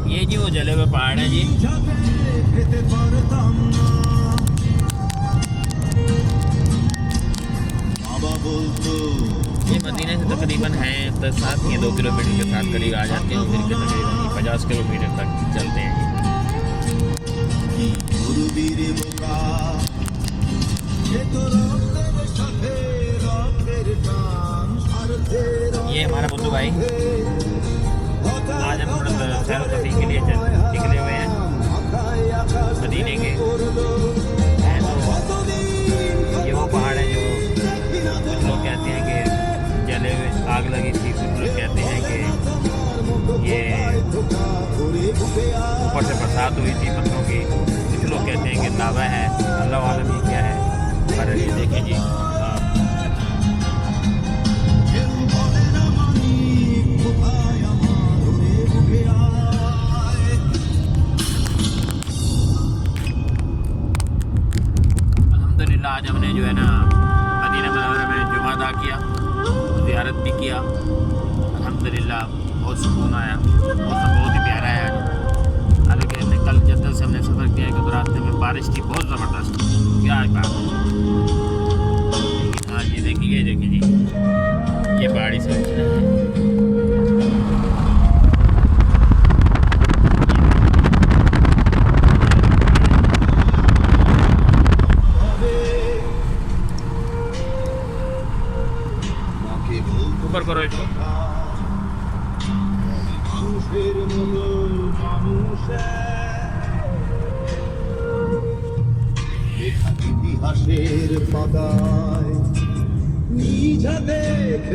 ये जी वो जले हुए पहाड़ है जी। ये मदीने से तकरीबन है 7 या 2 किलोमीटर के साथ करीब आ जाते हैं, फिर के तकरीबन 50 किलोमीटर तक चलते हैं ये हमारा बुद्धू भाई। आज हम थोड़ा सैर व तफरीह के लिए निकले हुए हैं मदीने के। ये वो पहाड़ है जो कुछ लोग कहते हैं कि जले हुए आग लगी थी, कुछ लोग कहते हैं कि ये ऊपर से बरसात हुई थी पत्थरों की, कुछ लोग कहते हैं कि लावा है, अल्लाह आलम ये क्या है। पर ये देखें जी, अल्हम्दुलिल्लाह आज हमने जो है ना मदीना मुनव्वरा में जुमा अदा किया, ज़ियारत भी किया। अल्हम्दुलिल्लाह बहुत सुकून आया, मौसम बहुत ही प्यारा है आज। हालांकि हमने कल जद्दा से हमने सफ़र किया कि रास्ते में बारिश थी बहुत ज़बरदस्त, क्या बात। हाँ जी देखिए, ये देखिए जी, ये पहाड़ी से ऊपर करो इसको। ইতিহাসের পাতায় নিজা দেখে